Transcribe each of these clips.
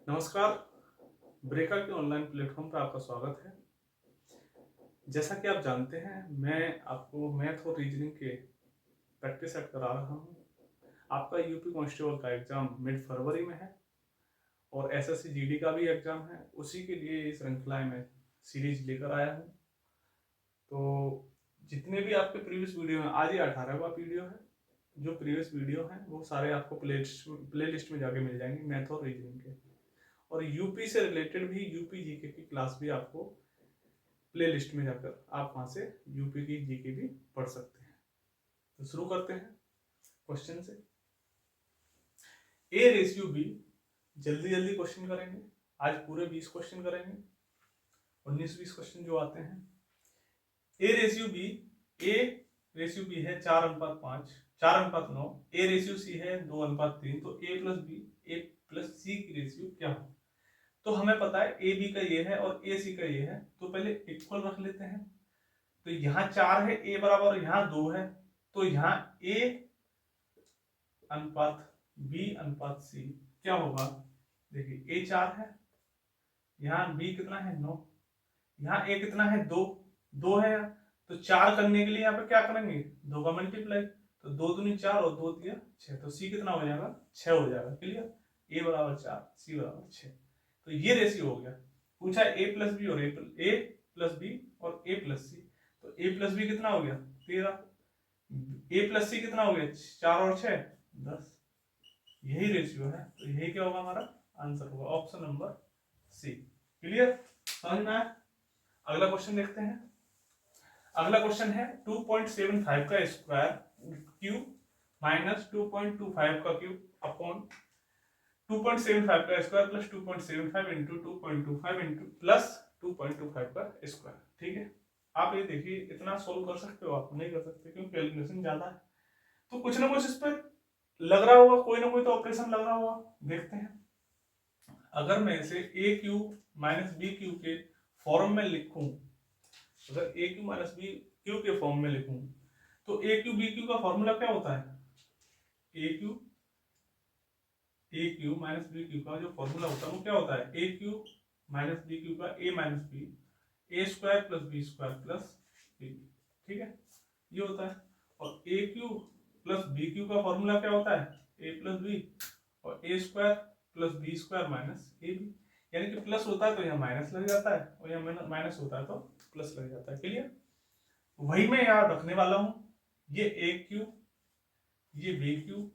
नमस्कार। ब्रेका के online platform पर आपका स्वागत है। जैसा कि आप जानते हैं, मैं आपको मैथ और रीजनिंग के प्रैक्टिस सेट करा रहा हूं। आपका यूपी कांस्टेबल का एग्जाम मिड फरवरी में है और एसएससी जीडी का भी एग्जाम है। उसी के लिए इस श्रृंखला में सीरीज लेकर आया हूं। तो जितने भी आपके प्रीवियस वीडियो हैं, आज ये 18वां वीडियो है। जो प्रीवियस वीडियो हैं वो सारे आपको प्ले लिस्ट में जाके मिल जाएंगे, मैथ और रीजनिंग के। और यूपी से रिलेटेड भी यूपी जीके की क्लास भी आपको प्ले लिस्ट में जाकर आप वहां से यूपी की जीके भी पढ़ सकते हैं। तो शुरू करते हैं क्वेश्चन से। ए रेशियो बी, जल्दी जल्दी क्वेश्चन करेंगे। आज पूरे 20 क्वेश्चन करेंगे, 19-20 क्वेश्चन जो आते हैं। A ratio B, A ratio B है 4:5, 4:9। ए रेशियो सी है 2:3। तो A plus B, A plus C की रेशियो क्या हो? तो हमें पता है ए बी का ये है और ए सी का ये है, तो पहले इक्वल रख लेते हैं। तो यहाँ 4 है ए बराबर और यहाँ 2 है, तो यहाँ ए अनुपात बी अनुपात सी क्या होगा? देखिए ए 4 है, यहाँ बी कितना है 9, यहाँ ए कितना है 2 है। तो 4 करने के लिए यहाँ पे क्या करेंगे? 2 का मल्टीप्लाई। तो 2 दूनी 4 और 2 दिया 6, तो सी कितना हो जाएगा? 6 हो जाएगा। क्लियर? ए बराबर 4, सी बराबर 6। तो ये रेशियो हो गया। पूछा ए प्लस बी और ए प्लस बी और ए प्लस सी। तो ए प्लस बी कितना हो गया? 13। ए प्लस सी कितना हो गया? 4 और 6 10। यही रेशियो है, तो यही क्या होगा? हमारा आंसर होगा ऑप्शन नंबर सी। क्लियर? समझ में आया? अगला क्वेश्चन देखते हैं। अगला क्वेश्चन है 2.75 का स्क्वायर क्यूब माइनस 2.25 का क्यूब अपॉन 2.75 का square plus 2.75 into 2.25 into plus 2.25 का स्क्वायर। ठीक है, आप ये देखिए, इतना सोल्व कर सकते हो? आप नहीं कर सकते क्योंकि कैलकुलेशन ज्यादा है। तो कुछ ना कुछ इस पर लग रहा होगा, कोई ना कोई तो ऑपरेशन लग रहा होगा। देखते हैं। अगर मैं इसे A cube minus B cube के फॉर्म में लिखूं, अगर A cube minus B cube के फॉर्म में लिखूं, तो ए क्यूब बी क्यूब का फॉर्मूला क्या होता है? A cube minus B cube का जो फॉर्मूला होता है वो क्या होता है? A cube minus B cube का A minus B, A square plus B square plus B. ठीक है, ये होता है। और ए क्यूब प्लस बी क्यूब का फॉर्मूला क्या होता है? ए प्लस बी और A square plus B square minus A B. यानी कि प्लस होता है तो यहाँ माइनस लग जाता है और यहाँ माइनस होता है तो प्लस लग जाता है। क्लियर? वही मैं यहाँ रखने वाला हूं। ये ए क्यूब, ये बी क्यूब,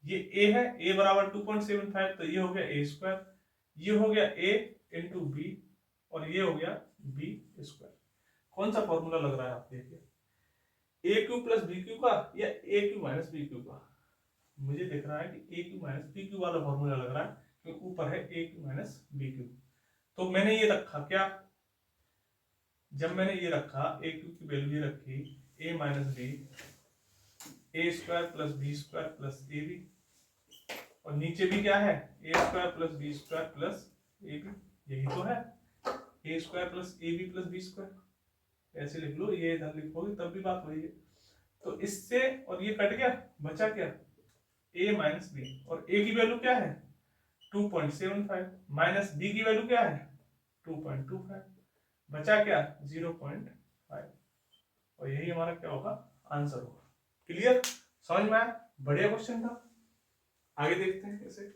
ये ए है, ए बराबर 2.75, तो ये हो गया ए स्क्वायर, ये हो गया ए इंटू बी और ये हो गया बी स्क्वायर। कौन सा फॉर्मूला लग रहा है? आप देखिए, ए क्यूब प्लस बी क्यूब का या ए क्यूब माइनस बी क्यूब का? मुझे दिख रहा है कि ए क्यूब माइनस बी क्यूब वाला फॉर्मूला लग रहा है, क्योंकि ऊपर है A cube minus B cube. तो मैंने ये रखा क्या? जब मैंने ये रखा, ए क्यूब की वैल्यू ये रखी A minus B, A square plus B square plus A B, और नीचे भी क्या है? A square plus B square plus A B. यही तो है, A square plus A B plus B square. ऐसे लिख लो, ये इधर लिखोगे तब भी बात वही है। तो इससे और ये कट गया, बचा क्या? ए माइनस बी, और ए की वैल्यू क्या है? 2.75, माइनस बी की वैल्यू क्या है? 2.25, बचा क्या? 0.5। और यही हमारा क्या होगा? आंसर होगा। क्लियर? समझ में आया? बढ़िया क्वेश्चन था। आगे देखते हैं कैसे।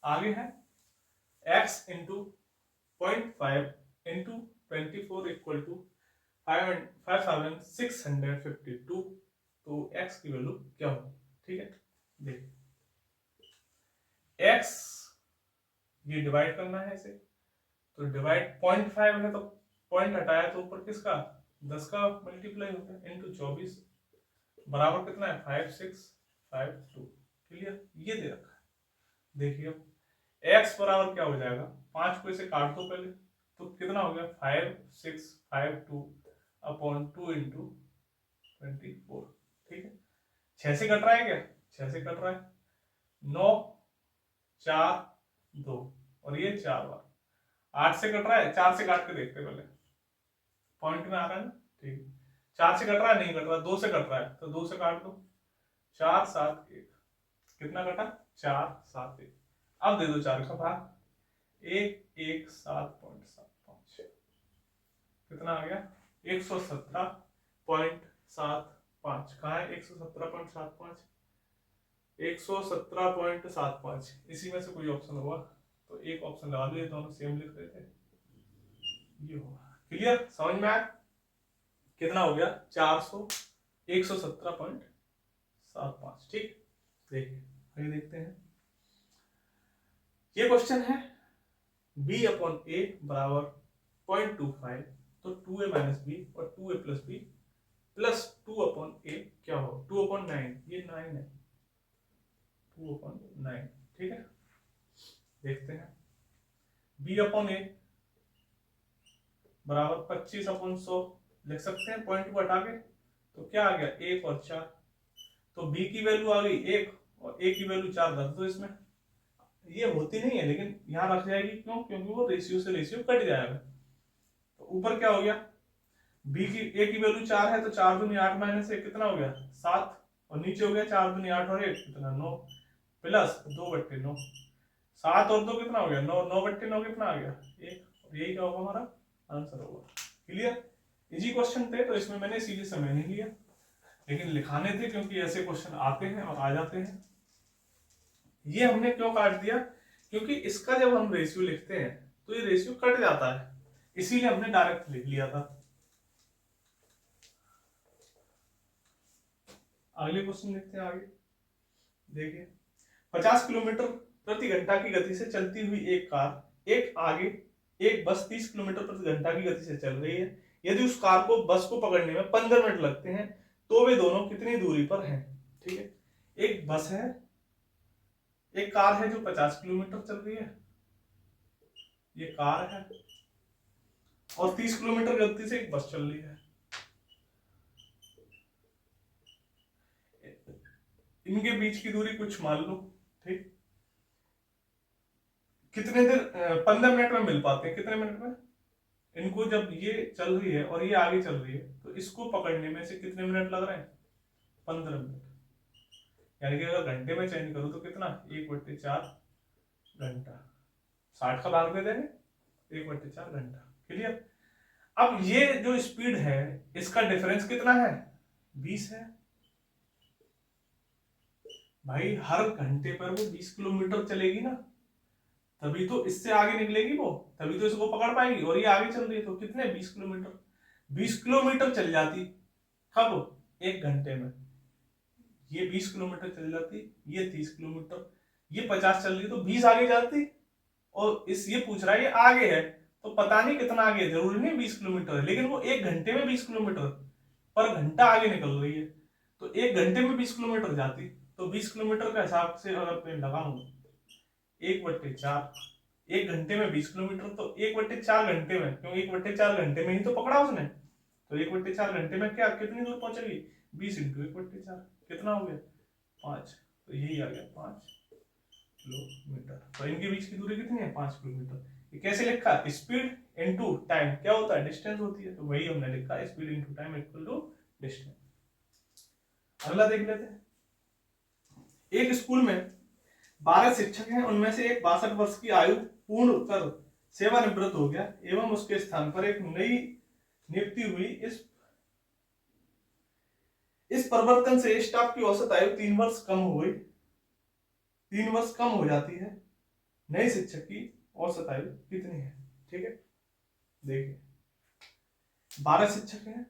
आगे है x into 0.5 into 24 equal to 5652। तो x की वैल्यू क्या होगी? ठीक है, देखिए x, ये डिवाइड करना है इसे, तो डिवाइड 0.5 है तो पॉइंट हटाया तो ऊपर किसका? 10 का मल्टीप्लाई होता है इंटू 24 बराबर कितना है? 5652। क्लियर? ये दे रखा है। देखिए अब x बराबर क्या हो जाएगा? 5 को इसे काट दो पहले, तो कितना हो गया? 5652 अपॉन 2 इंटू 24। ठीक है, 6 से कट रहा है क्या? 6 से कट रहा है। 9 4 2 और ये 4 बार। 8 से कट रहा है, 4 से काट के देखते पहले, पॉइंट में आ रहा है ना? ठीक है, 4 से कट रहा है? नहीं कट रहा। 2 से कट रहा है, तो 2 से काट दो। 4 7 1, कितना कटा 4 7 1। अब दे दो 4 का भाग, 117.75 कितना आ गया 117.75। कहाँ है 117.75, 117.75, इसी में से कोई ऑप्शन होगा तो एक ऑप्शन लगा लो, ये दोनों सेम लिख रहे थे, ये होगा। क्लियर, समझ में आया? कितना हो गया 400 117.75। ठीक, देखिए आगे देखते हैं। ये क्वेश्चन है b/a बराबर 0.25, तो 2a माइनस बी और 2a plus B plus 2/a क्या हो 2/9, ये 9 है 2/9। ठीक है, देखते हैं b/a बराबर 25/100 लिख सकते हैं, पॉइंट को हटा के, तो क्या आ गया 1 और 4, तो b की वैल्यू आ गई 1 और a की वैल्यू 4 रख दो इसमें। ये होती नहीं है लेकिन यहां रख जाएगी, क्यों? क्योंकि वो रेशियो से रेशियो कट जाएगा। तो ऊपर क्या हो गया b की a की वैल्यू 4 है, तो 4 दूनी 8 माइनस 1 कितना हो गया 7, और नीचे हो गया 4 दूनी 8 और 1 कितना 9 प्लस 2/9, 7 और 2 कितना हो गया 9, 9/9 कितना आ गया 1, और यही क्या होगा हमारा आंसर होगा। क्लियर, इजी क्वेश्चन थे तो इसमें मैंने सीधे समय नहीं लिया, लेकिन लिखाने थे क्योंकि ऐसे क्वेश्चन आते हैं और आ जाते हैं। ये हमने क्यों काट दिया, क्योंकि इसका जब हम रेशियो लिखते हैं तो ये रेशियो कट जाता है, इसीलिए हमने डायरेक्ट लिख लिया था। अगले क्वेश्चन देखते हैं आगे, देखिए 50 किलोमीटर प्रति घंटा की गति से चलती हुई एक कार, एक आगे एक बस 30 किलोमीटर प्रति घंटा की गति से चल रही है। यदि उस कार को बस को पकड़ने में 15 मिनट लगते हैं तो वे दोनों कितनी दूरी पर हैं? ठीक है, एक बस है, एक कार है जो 50 किलोमीटर चल रही है, ये कार है, और 30 किलोमीटर गति से एक बस चल रही है। इनके बीच की दूरी कुछ मान लो, ठीक, कितने देर 15 मिनट में मिल पाते हैं, कितने मिनट में? इनको जब ये चल रही है और ये आगे चल रही है तो इसको पकड़ने में से कितने मिनट लग रहे हैं 15 मिनट, यानी कि अगर घंटे में चेंज करूं तो कितना 1/4 घंटा, 60 का भाग दे देंगे 1/4 घंटा। क्लियर, अब ये जो स्पीड है इसका डिफरेंस कितना है 20 है। भाई हर घंटे पर वो 20 किलोमीटर चलेगी ना, तभी तो इससे आगे निकलेगी वो, तभी तो इसको पकड़ पाएगी, और ये आगे चल रही है तो कितने 20 किलोमीटर, 20 किलोमीटर चल जाती कब 1 घंटे में, ये 20 किलोमीटर चल जाती, ये 30 किलोमीटर, ये 50 चल रही तो 20 आगे जाती, और इस ये पूछ रहा है ये आगे है तो पता नहीं कितना आगे है, जरूरी नहीं 20 किलोमीटर है, लेकिन वो 1 घंटे में 20 किलोमीटर पर घंटा आगे निकल रही है, तो 1 घंटे में 20 किलोमीटर जाती, तो 20 किलोमीटर का हिसाब से अगर मैं लगाऊं 1/4, 1 घंटे में 20 किलोमीटर, तो 1/4 घंटे में, क्यों 1/4 घंटे में ही तो पकड़ा उसने, तो 1/4 घंटे में क्या कितनी दूर पहुंचेगी 20 × 1/4 कितना हो गया 5, तो यही आ गया 5 किलोमीटर। तो इनके बीच की दूरी कितनी है 5 किलोमीटर। ये कैसे लिखा, स्पीड इनटू टाइम क्या होता है डिस्टेंस होती है, तो वही हमने लिखा speed into time equal to distance. अगला देख लेते हैं, एक स्कूल में 12 शिक्षक हैं, उनमें से एक 62 वर्ष की आयु पूर्ण कर सेवानिवृत्त हो गया एवं उसके स्थान पर एक नई नियुक्ति हुई। इस परिवर्तन से स्टाफ की औसत आयु 3 वर्ष कम हो गई, 3 वर्ष कम हो जाती है। नए शिक्षक की औसत आयु कितनी है? ठीक है, देखिए 12 शिक्षक हैं,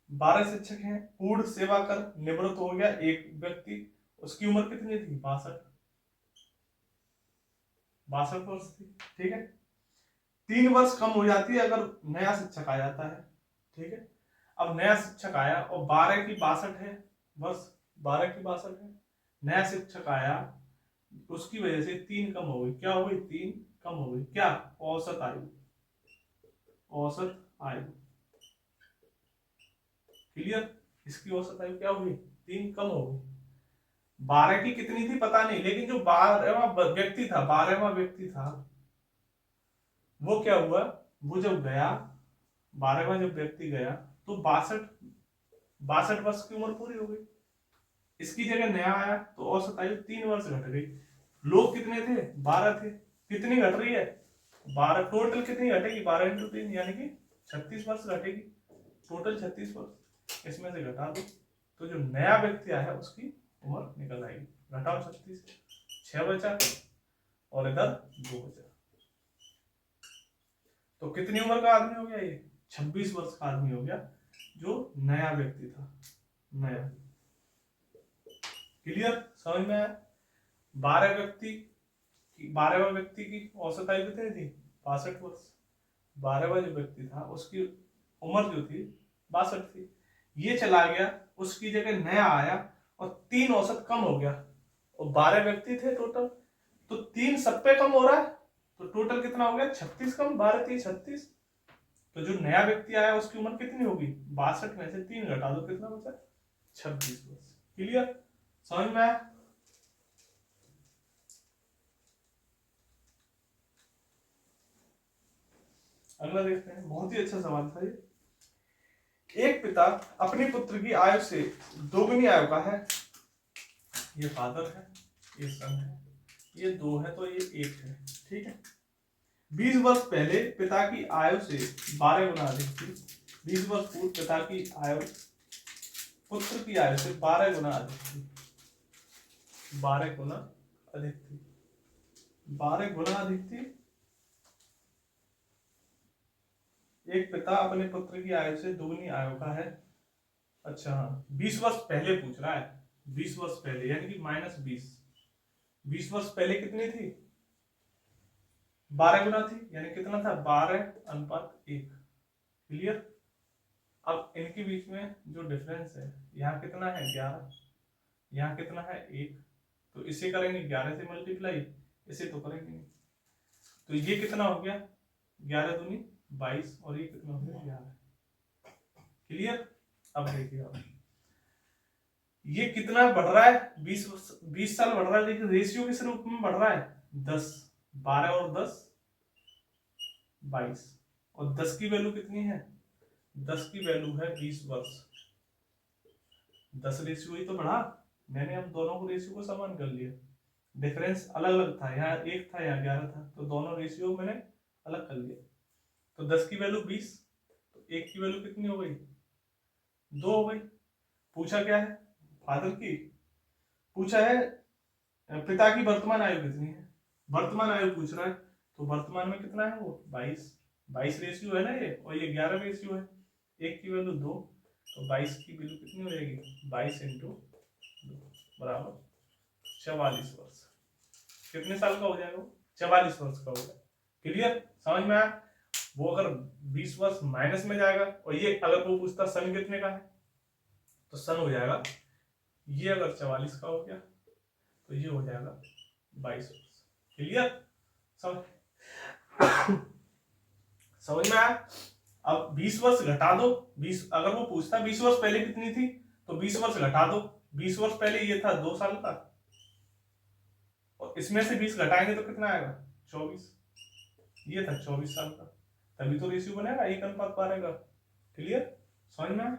12 शिक्षक हैं, पूर्ण सेवा कर निवृत्त हो गया एक व्यक्ति, उसकी उम्र कितनी थी 62 वर्ष थी। ठीक है, 3 वर्ष कम हो जाती है अगर नया शिक्षक आ जाता है। ठीक है, अब नया शिक्षक आया और 12 की 62 है, बस 12 की 62 है, नया शिक्षक आया उसकी वजह से 3 कम हो गई, क्या हो गई 3 कम हो गई, क्या औसत आयु, औसत आयु। क्लियर, इसकी औसत आयु क्या हुई 3 कम हो गई। 12 की कितनी थी पता नहीं, लेकिन जो 12वां व्यक्ति था, 12वां व्यक्ति था वो क्या हुआ, वो जब गया 12वां जब व्यक्ति गया तो 62 62 वर्ष की उम्र पूरी हो गई। इसकी जगह नया आया तो औसत आयु 3 वर्ष घट गई। लोग कितने थे? 12 थे। कितनी घट रही है? 12। टोटल कितनी घटेगी? 12 × 3 यानी कि 36 वर्ष घटेगी। टोटल 36 वर्ष इसमें से घटा दो तो जो नया व्यक्ति आया उसकी उम्र निकल आएगी। घटाओ 36, 6 बचा और इधर 2 बचा। तो कितनी उम्र का आदमी हो गया? ये 26 वर्ष का आदमी हो गया जो नया व्यक्ति था। नया। क्लियर? समझ में आया? 12वें व्यक्ति की औसत आयु कितनी थी? 62 वर्ष। 12वां जो व्यक्ति था उसकी उम्र जो थी 62 थी। ये चला गया, उसकी जगह नया आया और 3 औसत कम हो गया और 12 व्यक्ति थे टोटल, तो 3 सब पे कम हो रहा है तो टोटल कितना हो गया? 36 कम 12 3 36। तो जो नया व्यक्ति आया उसकी उम्र कितनी होगी? 62 में से 3 घटा दो, कितना बचा? 26 वर्ष। क्लियर? समझ में आया? अगला देखते हैं, बहुत ही अच्छा सवाल था ये। एक पिता अपने पुत्र की आयु से दोगुनी आयु का है। ये फादर है, ये सन है, ये 2 है तो ये 1 है। ठीक है। 20 वर्ष पहले पिता की आयु से 12 गुना अधिक थी। 20 वर्ष पूर्व पिता की आयु पुत्र की आयु से 12 गुना अधिक थी। 12 गुना अधिक थी। 12 गुना अधिक थी। एक पिता अपने पुत्र की आयु से दोगुनी आयु का है। अच्छा हाँ, 20 वर्ष पहले पूछ रहा है। 20 वर्ष पहले यानी कि -20। 20 वर्ष पहले कितनी थी? 12 गुना थी, यानी कितना था? 12:1। क्लियर? अब इनके बीच में जो डिफरेंस है, यहाँ कितना है? 11, यहाँ कितना है? 1। तो इसे करेंगे 11 से मल्टीप्लाई, इसे तो करेंगे नहीं। तो ये कितना हो गया? 11 दूनी 22 और ये कितना हो गया? 11। क्लियर? अब देखिए आप ये कितना बढ़ रहा है? 20 साल बढ़ रहा है, लेकिन रेशियो किस रूप में बढ़ रहा है? 10। 12 और 10 22 और 10 की वैल्यू कितनी है? 10 की वैल्यू है 20 वर्ष। 10 रेशियो ही तो बढ़ा। मैंने अब दोनों को रेशियो को समान कर लिया। डिफरेंस अलग अलग था, यहाँ 1 था, यहाँ 11 था, तो दोनों रेशियो मैंने अलग कर लिया। तो 10 की वैल्यू 20, तो 1 की वैल्यू कितनी हो गई? 2 हो गई। पूछा क्या है? फादर की। पूछा है पिता की वर्तमान आयु कितनी है। वर्तमान आयु पूछ रहा है, तो वर्तमान में कितना है वो? 22 रेशियो है ना ये, और ये 11 रेशियो है। 1 की वैल्यू 2, तो 22 की वैल्यू कितनी हो जाएगी? 22 × 2 बराबर 44 वर्ष। कितने साल का हो जाएगा वो? 44 वर्ष का होगा। क्लियर? समझ में आया? वो अगर 20 वर्ष माइनस में जाएगा, और ये अगर वो पूछता सन कितने का है, तो सन हो जाएगा, ये अगर 44 का हो गया तो ये हो जाएगा 22 वर्ष। क्लियर? समझ में आया? अब 20 वर्ष घटा दो। 20 अगर वो पूछता 20 वर्ष पहले कितनी थी, तो 20 वर्ष घटा दो। 20 वर्ष पहले ये था 2 साल का, और इसमें से 20 घटाएंगे तो कितना आएगा? 24। ये था 24 साल का, तभी तो रेशियो बनेगा 1:12 का। क्लियर? समझ में आया?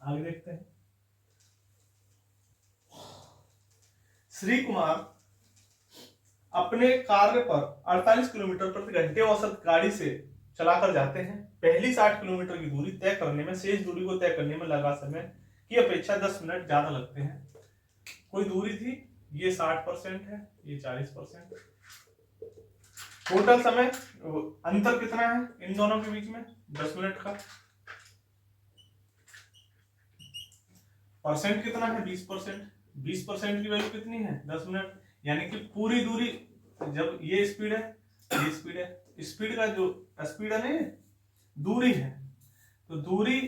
आगे देखते हैं। श्री कुमार अपने कार्य पर 48 किलोमीटर प्रति घंटे औसत गाड़ी से चलाकर जाते हैं। पहली 60 किलोमीटर की दूरी तय करने में शेष दूरी को तय करने में लगा समय की अपेक्षा 10 मिनट ज्यादा लगते हैं। कोई दूरी थी, ये 60% है, ये 40%। टोटल समय अंतर कितना है इन दोनों के बीच में? 10 मिनट का। परसेंट कितना है? 20%। 20% की वैल्यू कितनी है? 10 मिनट। यानी कि पूरी दूरी, जब ये स्पीड है, ये स्पीड है, स्पीड का जो स्पीड है ना, दूरी है, तो दूरी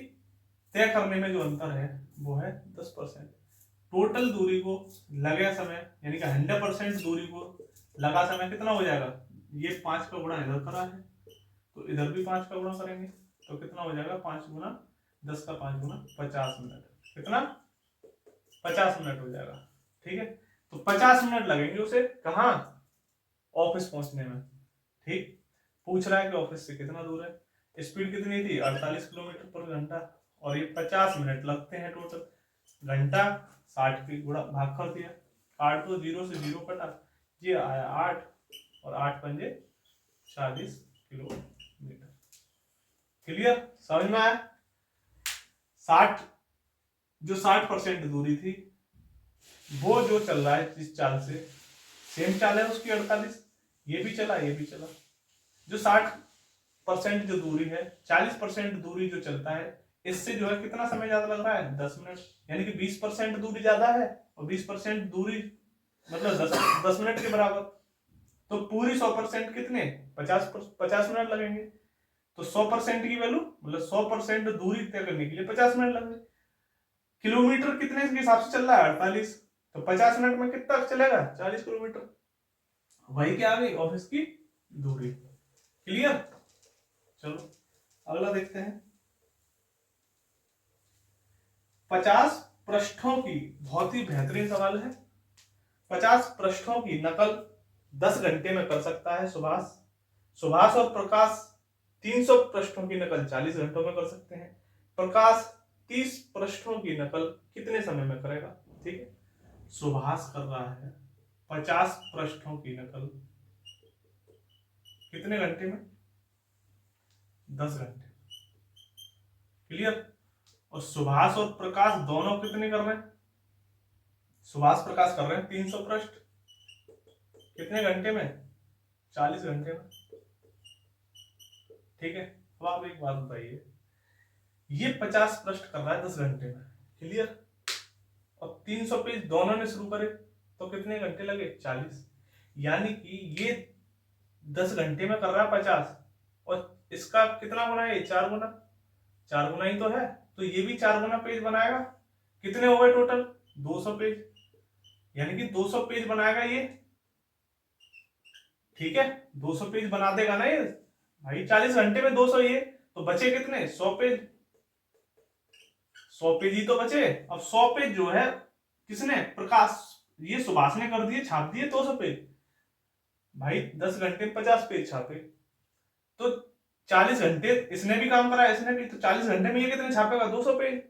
तय करने में जो अंतर है वो है 10%। टोटल दूरी को लगे समय, यानी कि 100% दूरी को लगा समय कितना हो जाएगा? ये 5 का गुणा इधर करा है, तो इधर भी 5 का गुणा करेंगे तो कितना हो जाएगा? 5 गुना 10 का 5 गुना 50 मिनट। कितना? 50 मिनट हो जाएगा। ठीक है, तो 50 मिनट लगेंगे उसे कहाँ? ऑफिस पहुंचने में। ठीक, पूछ रहा है कि ऑफिस से कितना दूर है। स्पीड कितनी थी? 48 किलोमीटर पर घंटा, और ये 50 मिनट लगते हैं टोटल। घंटा 60 की गुणा भाग कर दिया, 8 तो 0 से 0 कटा, ये आया 8 और 8 पंजे 40 किलोमीटर। क्लियर, समझ में आया? 60 जो 60% दूरी थी वो जो चल रहा है जिस चाल से, सेम चाल है उसकी 48, ये भी चला ये भी चला। जो 60% जो दूरी है, 40% दूरी जो चलता है, इससे जो है कितना समय ज्यादा लग रहा है? 10 मिनट। यानी कि 20% दूरी ज्यादा है और 20% दूरी मतलब 10 मिनट के बराबर। तो पूरी 100% कितने 50 मिनट लगेंगे। तो 100% की वैल्यू मतलब 100% दूरी तय करने के लिए 50 मिनट लग गए। किलोमीटर कितने के हिसाब से चल रहा है? 48। तो 50 मिनट में कितना चलेगा? 40 किलोमीटर। वही क्या आ गई? ऑफिस की दूरी। क्लियर? चलो अगला देखते हैं। 50 पृष्ठों की, बहुत ही बेहतरीन सवाल है। 50 पृष्ठों की नकल 10 घंटे में कर सकता है सुभाष। सुभाष और प्रकाश 300 पृष्ठों की नकल 40 घंटों में कर सकते हैं। प्रकाश 30 पृष्ठों की नकल कितने समय में करेगा? ठीक है, सुभाष कर रहा है 50 पृष्ठों की नकल कितने घंटे में? 10 घंटे। क्लियर? और सुभाष और प्रकाश दोनों कितने कर रहे हैं? सुभाष प्रकाश कर रहे हैं 300 पृष्ठ कितने घंटे में? 40 घंटे में। ठीक है, अब आप एक बात बताइए, ये 50 पृष्ठ कर रहा है 10 घंटे में। क्लियर? और 300 पेज दोनों ने शुरू करे तो कितने घंटे लगे? 40। यानी कि ये 10 घंटे में कर रहा है 50 और इसका कितना गुना है? 4 गुना। 4 गुना ही तो है, तो ये भी 4 गुना पेज बनाएगा। कितने हो गए टोटल? 200 पेज। यानी कि 200 पेज बनाएगा ये। ठीक है, 200 पेज बना देगा ना ये भाई। 40 घंटे में 200, ये तो बचे कितने? 100 पेज। 100 पेज ही तो बचे। अब 100 पेज जो है किसने? प्रकाश, ये सुभाष ने कर दिए, छाप दिए 200 पेज भाई। 10 घंटे में 50 पेज छापे तो 40 घंटे इसने भी काम करा, इसने भी, तो 40 घंटे में ये कितने छापेगा? 200 पेज।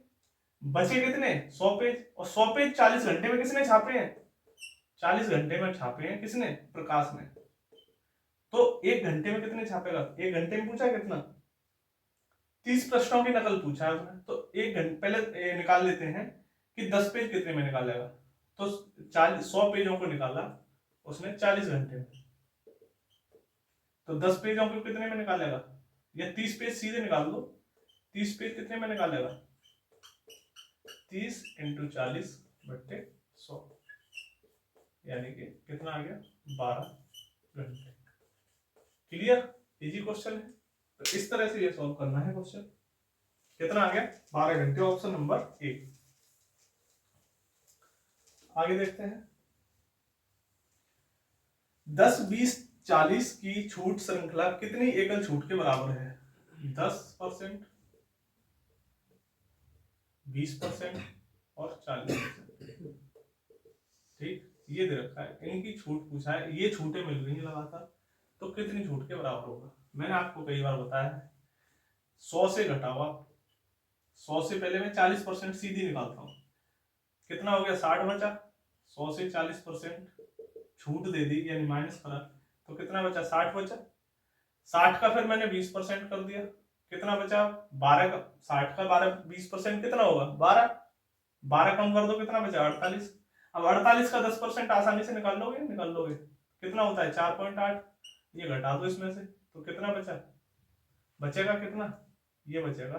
बचे कितने? 100 पेज। और 100 पेज 40 घंटे में किसने छापे हैं? 40 घंटे में छापे हैं किसने? प्रकाश ने। तो 1 घंटे में कितने छापेगा? 1 घंटे में पूछा कितना? 30 प्रश्नों की नकल पूछा है उसने। तो 1 घंटे पहले निकाल लेते हैं कि 10 पेज कितने में निकालेगा। तो 100 पेजों को निकाला उसने 40 घंटे में, तो 10 पेजों को कितने में निकालेगा? या 30 पेज सीधे निकाल दो। 30 पेज कितने में निकालेगा? 30 × 40 बट्टे 100, यानी कि कितना आ गया? 12 घंटे। क्लियर? इजी क्वेश्चन है। तो इस तरह से ये सॉल्व करना है क्वेश्चन। कितना आ गया? 12 घंटे, ऑप्शन नंबर 1। आगे देखते हैं। 10, 20, 40 की छूट श्रृंखला कितनी एकल छूट के बराबर है? 10%, 20% और 40%। ठीक, ये दे रखा है, इनकी छूट पूछा है, ये छूटें मिल रही है लगातार, तो कितनी छूट के बराबर होगा? मैंने आपको कई बार बताया है, 100 से घटाओ आप। 100 से पहले मैं 40% सीधी निकालता हूँ, कितना हो गया? 60 बचा। 100 से 40% छूट दे दी यानी माइनस करा, तो कितना बचा? 60 बचा। 60 का फिर मैंने 20% कर दिया, कितना बचा? 12 का। 60 का 12 20% कितना होगा? 12। 12 कम कर दो, कितना बचा? 48। अब 48 का 10% आसानी से निकाल लोगे? निकाल लोगे। कितना होता है? 4.8। ये घटा दो इसमें से, तो कितना बचा? बचेगा कितना? ये बचेगा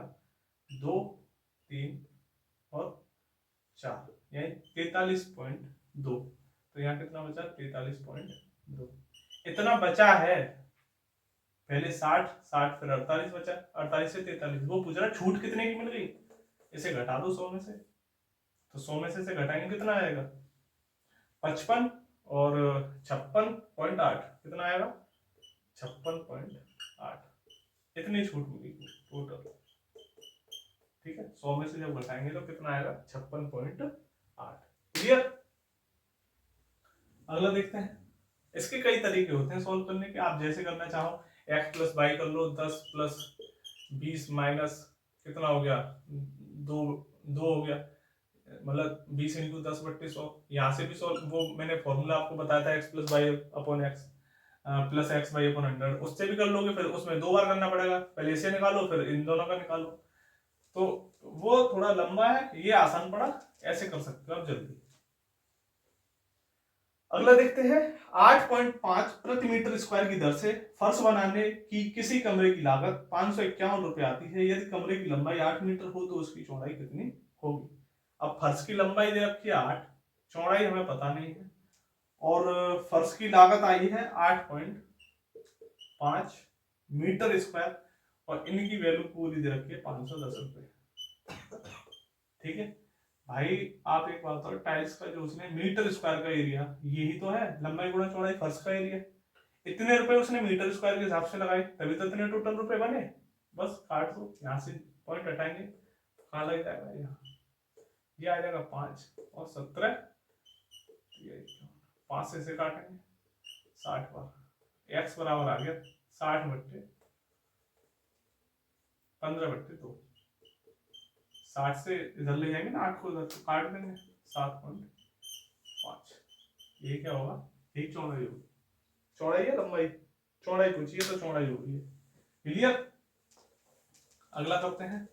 2, 3 और 4, यानी 43.2। तो यहाँ कितना बचा? 43.2। इतना बचा है। पहले 60, 60 फिर 48 बचा, 48 से 43। वो पूछ रहा है छूट कितने की मिल गई, इसे घटा दो 100 में से। तो 100 में से घटाएंगे, कितना आएगा? 55 और 56.8, कितना आएगा? 56.8। इतनी छूट मिलेगी टोटल। ठीक है, 100 में से जब घटाएंगे तो कितना आएगा? 56.8। क्लियर? अगला देखते हैं। इसके कई तरीके होते हैं सॉल्व करने के, आप जैसे करना चाहो। x + y कर लो, 10 + 20 - कितना हो गया, 2 हो गया, मतलब 20 × 10/100। यहाँ से भी सॉल्व, वो मैंने फॉर्मूला आपको बताया था x+y/x +x/100, उससे भी कर लोगे, फिर उसमें 2 बार करना पड़ेगा, पहले इसे निकालो फिर इन दोनों का निकालो, तो वो थोड़ा लंबा है, ये आसान पड़ा, ऐसे कर सकते हो आप जल्दी। अगला देखते हैं, 8.5 प्रति मीटर स्क्वायर की दर से फर्श बनाने की किसी कमरे की लागत 551 रुपए आती है। यदि कमरे की लंबाई 8 मीटर हो तो उसकी चौड़ाई कितनी होगी। अब फर्श की लंबाई दे रखी है 8, चौड़ाई हमें पता नहीं है, और फर्श की लागत आई है 8.5 मीटर स्क्वायर, और इनकी वैल्यू पूरी दे रखी है 510 रुपए। ठीक है भाई, आप एक बात बताओ, टाइल्स का जो उसने मीटर स्क्वायर का एरिया, यही तो है लंबाई गुणा चौड़ाई फर्श का एरिया, इतने रुपए उसने मीटर स्क्वायर के हिसाब से लगाए, तभी तो इतने टोटल रुपए बने। बस काट दो, यहाँ से पॉइंट हटाएंगे, कहाँ लग जाएगा, यहाँ ये आ जाएगा 5 और 17, 5 से इसे काटेंगे 60 बार, x बराबर आ गया 60/15/2। 60 से इधर ले जाएंगे ना 8 को इधर, तो काट देंगे 7.5। ये क्या होगा, एक चौड़ाई होगी, चौड़ाई है लंबाई, चौड़ाई पूछिए तो चौड़ाई होगी। क्लियर। अगला करते हैं,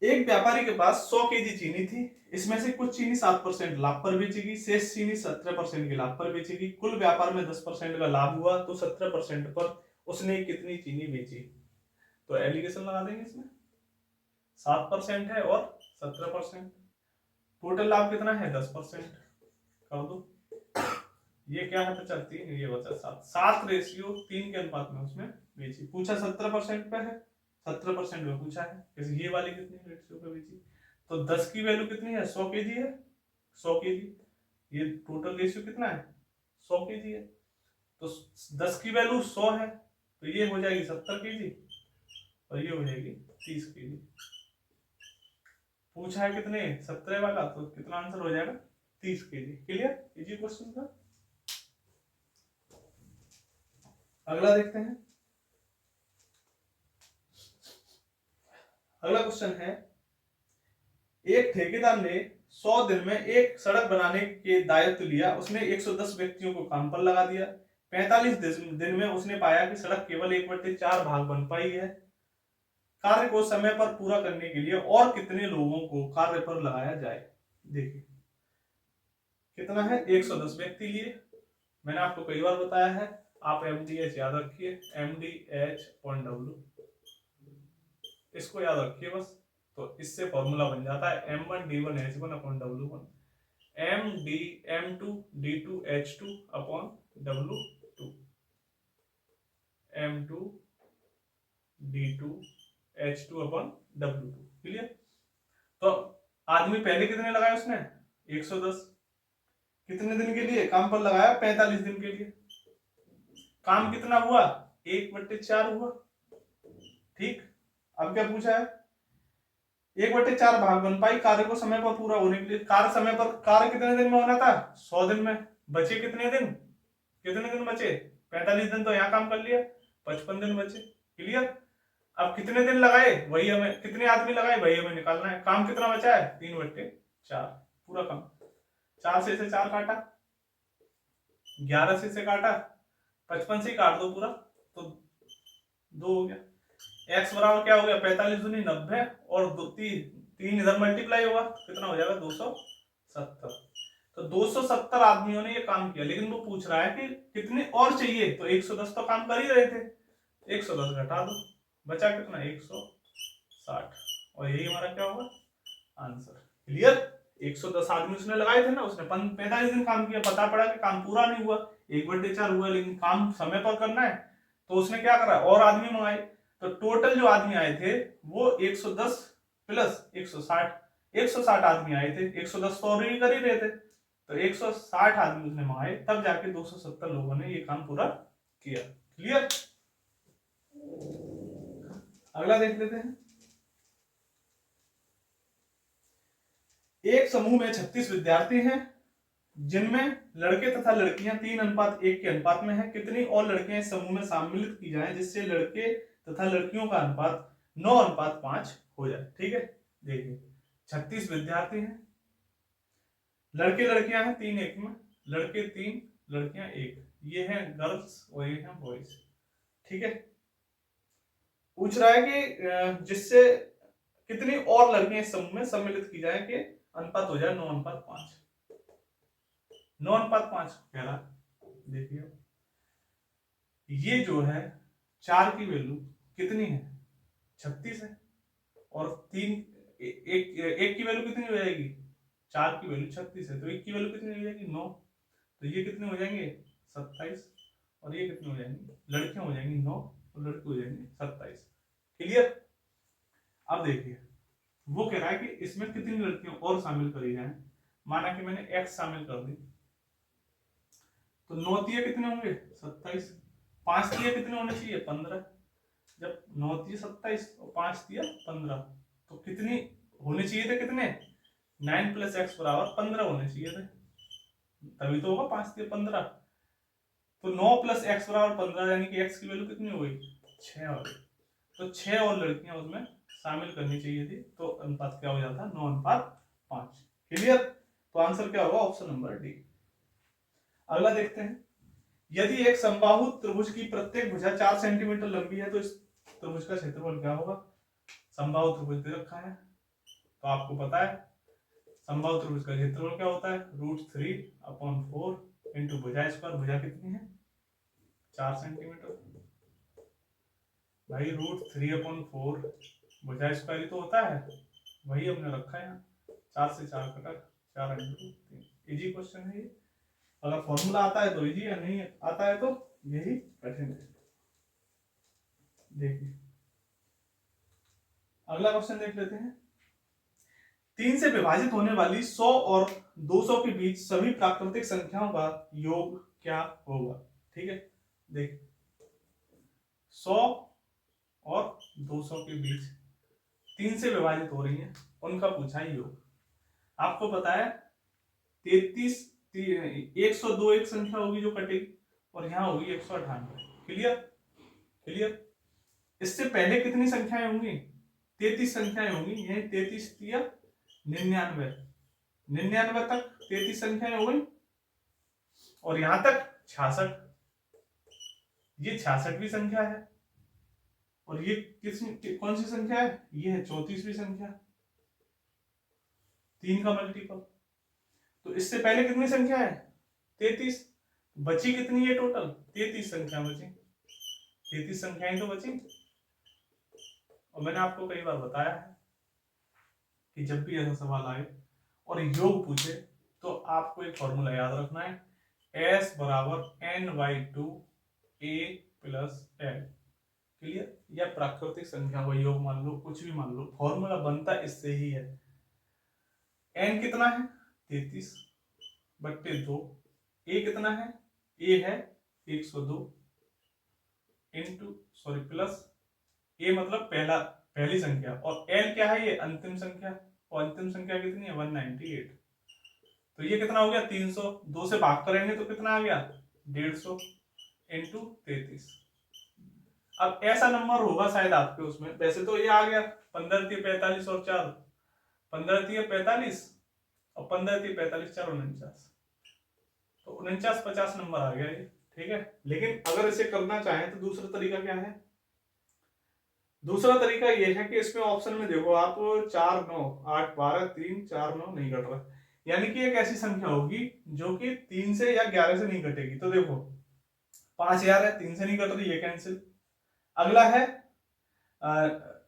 एक व्यापारी के पास 100 केजी चीनी थी, इसमें से कुछ चीनी 7% लाभ पर बेचेगी, शेष चीनी 17% के लाभ पर बेचेगी, कुल व्यापार में 10% का लाभ हुआ, तो 17% पर उसने कितनी चीनी बेची। तो एलिगेशन लगा देंगे इसमें, 7% है और 17%, टोटल लाभ कितना है 10%, कर दो, ये क्या है 75, ये बचा 7 के अनुपात में उसमें बेची। पूछा 17% पे है, 17% में पूछा है, ये वाली कितनी रेशियो पे बेची, तो 10 की वैल्यू कितनी है, 100 केजी है, 100 केजी, ये टोटल रेशियो कितना है 100 केजी है, तो 10 की वैल्यू 100 है, तो ये हो जाएगी 70 केजी और ये हो जाएगी 30 केजी। पूछा है कितने 17 वाला, तो कितना आंसर हो जाएगा 30 केजी। क्लियर, इजी क्वेश्चन था। अगला देखते हैं, अगला क्वेश्चन है, एक ठेकेदार ने 100 दिन में एक सड़क बनाने के दायित्व लिया, उसने 110 व्यक्तियों को काम पर लगा दिया, 45 दिन में उसने पाया कि सड़क केवल 1/4 भाग बन पाई है। कार्य को समय पर पूरा करने के लिए और कितने लोगों को कार्य पर लगाया जाए। देखिए कितना है, 110 व्यक्ति लिए, मैंने आपको कई बार बताया है, आप MDH याद रखिए, MDH/W, इसको याद रखिए बस, तो इससे फॉर्मूला बन जाता है M1D1H1/W1, M2D2H2/W2, M2D2H2/W2। क्लियर। तो आदमी पहले कितने लगाए उसने 110, कितने दिन के लिए काम पर लगाया 45 दिन के लिए, काम कितना हुआ 1/4 हुआ। ठीक, अब क्या पूछा है, 1/4 भाग बन पाई, कार्य को समय पर पूरा होने के लिए, कार्य समय पर, कार्य कितने दिन में होना था 100 दिन में, बचे कितने दिन, कितने दिन बचे 45 दिन, तो यहाँ काम कर लिया, 55 दिन बचे। क्लियर। अब कितने दिन लगाए वही हमें, कितने आदमी लगाए वही हमें निकालना है, काम कितना बचा है 3/4 पूरा काम, 4 से इसे 4 काटा, 11 से इसे काटा, 55 से काट दो पूरा, तो 2 हो गया। x बराबर क्या हो गया 45 दूनी 90, और 3 इधर मल्टीप्लाई होगा, कितना हो जाएगा 270। तो 270 आदमियों ने ये काम किया, लेकिन वो पूछ रहा है कि कितने और चाहिए, तो 110 तो काम कर ही रहे थे, 110 घटा दो, बचा कितना 160, और यही हमारा क्या होगा आंसर। क्लियर। 110 आदमी उसने लगाए थे ना, उसने 45 दिन काम किया, पता पड़ा कि काम पूरा नहीं हुआ, 1/4 हुआ, लेकिन काम समय पर करना है, तो उसने क्या करा और आदमी मंगाए, तो टोटल जो आदमी आए थे वो 110 प्लस 160 आदमी आए थे, 110 तो ऑलरेडी कर ही रहे थे, तो 160 आदमी उसने मंगाए, तब जाके 270 लोगों ने ये काम पूरा किया। क्लियर। अगला देख लेते हैं, एक समूह में 36 विद्यार्थी हैं, जिनमें लड़के तथा लड़कियां 3:1 के अनुपात में हैं, कितनी और लड़कियां इस समूह में सम्मिलित की जाएं जिससे लड़के तथा लड़कियों का अनुपात 9:5 हो जाए। ठीक है, देखिए 36 विद्यार्थी हैं, लड़के लड़कियां हैं 3 एक में, लड़के 3 लड़कियां 1, ये है गर्ल्स और ये है बॉयज। ठीक है, पूछ रहा है कि जिससे कितनी और लड़कियां इस समूह में सम्मिलित की जाए कि अनुपात हो जाए 9:5। 9:5 कह रहा, देखिए ये जो है 4 की वैल्यू कितनी है, 36 है, और 3 एक की वैल्यू कितनी हो जाएगी, 4 की वैल्यू 36 है, तो 1 की वैल्यू कितनी हो जाएगी 9, तो ये कितने हो जाएंगे 27, और ये कितने हो जाएंगे, लड़कियां हो जाएंगी 9 और लड़के हो जाएंगे 27। क्लियर। अब देखिए वो कह रहा है कि इसमें कितनी लड़कियां और शामिल करी जाए। माना कि मैंने x शामिल कर दी, तो 9 तिया कितने होंगे 27, 5 तिया कितने होने चाहिए 15, जब 9 तिया 27 और 5 तिया 15, तो कितनी होने चाहिए थे, कितने 9 + x = 15 होने चाहिए थे, तभी तो होगा 5 तिया 15। तो 9 + x = 15, यानी कि x की वैल्यू कितनी हो गई 6 हो गई, तो 6 और लड़कियां उसमें शामिल करनी चाहिए थी, तो अनुपात क्या हो जाता 9:5। क्लियर। तो आंसर क्या होगा ऑप्शन नंबर डी। अगला देखते हैं, यदि एक समबाहु त्रिभुज की प्रत्येक भुजा 4 सेंटीमीटर लंबी है तो इस त्रिभुज का क्षेत्रफल क्या होगा। समबाहु त्रिभुज दे रखा है, तो आपको पता है समबाहु त्रिभुज का क्षेत्रफल क्या होता है, √3/4 इंटू भुजा स्क्वायर। भुजा कितनी है 4 सेंटीमीटर, भाई √3/4 भुजा स्क्वायर ही तो होता है, वही हमने रखा है यहाँ, 4 से 4 कटा 4×3। इजी क्वेश्चन है ये, अगर फॉर्मूला आता है तो इजी है, नहीं आता है तो यही कठिन है। देखिए अगला क्वेश्चन देख लेते हैं, 3 से विभाजित होने वाली 100 और 200 के बीच सभी प्राकृतिक संख्याओं का योग क्या होगा। ठीक है, देख 100 और 200 के बीच 3 से विभाजित हो रही हैं, उनका पूछा ही योग। आपको पता है 33 102 एक संख्या होगी जो कटेगी, और यहां होगी 198। क्लियर। क्लियर। इससे पहले कितनी संख्याएं होंगी 33 संख्याएं होंगी, यही 33 या 99, 99 तक 33 संख्याएं हो गई, और यहां तक 66, ये 66वीं संख्या है, और ये कौन सी संख्या है, ये है 34वीं संख्या, 3 का मल्टीपल। तो इससे पहले कितनी संख्या है 33, बची कितनी है टोटल 33 संख्या बची, 33 संख्याएं तो बची। और मैंने आपको कई बार बताया है कि जब भी ऐसा सवाल आए और योग पूछे तो आपको एक फॉर्मूला याद रखना है, S = n/2 a + l। Clear. या प्राकृतिक संख्या को योग मान लो, कुछ भी मान लो, फॉर्मूला बनता इससे ही है। n कितना है 33/2, a कितना है, a है 102 इंटू प्लस a मतलब पहली संख्या, और l क्या है, ये अंतिम संख्या, और अंतिम संख्या कितनी है 198। तो ये कितना हो गया 300, 2 से भाग करेंगे तो कितना आ गया 150 इंटू 33। अब ऐसा नंबर होगा शायद आपके उसमें, वैसे तो ये आ गया 15 × 45 और 4, 15 × 45 और 15 × 45 4 49, तो 49 50 नंबर आ गया ये। ठीक है, लेकिन अगर इसे करना चाहें तो दूसरा तरीका क्या है, दूसरा तरीका ये है कि इसमें ऑप्शन में देखो आप 4 9 8 12 3 4 9 नहीं कट रहा, यानी कि एक ऐसी संख्या होगी जो कि 3 से या 11 से नहीं कटेगी। तो देखो 5000 है, 3 से नहीं कट रही, ये कैंसिल। अगला है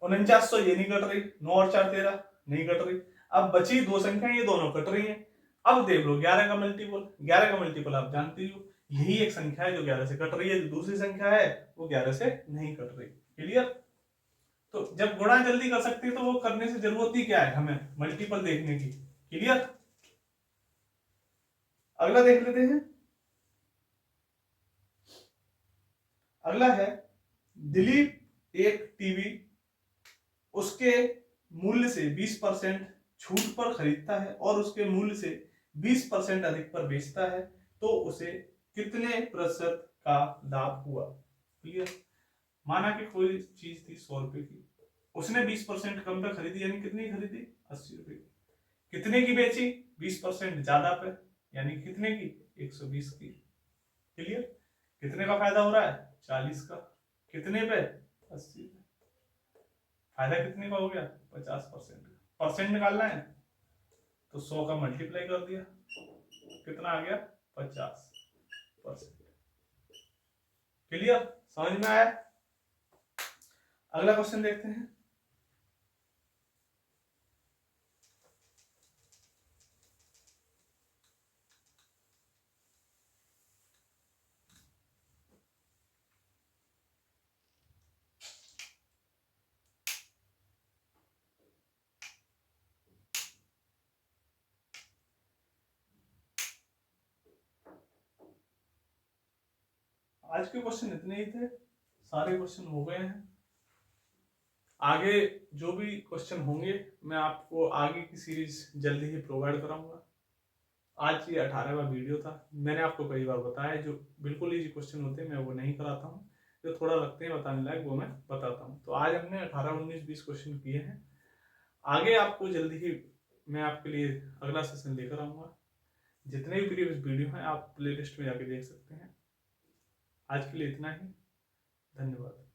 4900, ये नहीं कट रही, 9 और 4 13 नहीं कट रही। अब बची दो संख्या, ये दोनों कट रही हैं। अब देख लो 11 का मल्टीपल, 11 का मल्टीपल आप जानते हो, यही एक संख्या है जो 11 से कट रही है, जो दूसरी संख्या है वो 11 से नहीं कट रही। क्लियर। तो जब गुणा जल्दी कर सकते हैं तो वो करने से जरूरत ही क्या है हमें मल्टीपल देखने की। क्लियर। अगला देख लेते हैं, अगला है दिलीप एक टीवी उसके मूल्य से 20% छूट पर खरीदता है और उसके मूल्य से 20% अधिक पर बेचता है, तो उसे कितने प्रतिशत का लाभ हुआ। क्लियर। माना कि कोई चीज थी 100 रुपए की, उसने 20% कम पे खरीदी, यानी कितनी खरीदी, 80 रुपए की। कितने की बेची, 20% ज्यादा पे, यानी कितने की, 120 की। क्लियर। कितने का फायदा हो रहा है, 40 का। कितने पे, 80 पे। फायदा कितने का हो गया, 50% का। परसेंट निकालना है तो 100 का मल्टीप्लाई कर दिया, कितना आ गया, 50%। क्लियर, समझ में आया। अगला क्वेश्चन देखते हैं। आज के क्वेश्चन इतने ही थे, सारे क्वेश्चन हो गए हैं। आगे जो भी क्वेश्चन होंगे मैं आपको आगे की सीरीज जल्दी ही प्रोवाइड कराऊंगा। आज ये 18वां वीडियो था। मैंने आपको कई बार बताया जो बिल्कुल इजी क्वेश्चन होते हैं मैं वो नहीं कराता हूँ, जो थोड़ा लगते हैं बताने लायक वो मैं बताता हूँ। तो आज हमने 18, 19, 20 क्वेश्चन किए हैं। आगे आपको जल्दी ही मैं आपके लिए अगला सेशन लेकर आऊंगा। जितने भी प्रीवियस वीडियो हैं आप प्लेलिस्ट में जाके देख सकते हैं। आज के लिए इतना ही, धन्यवाद।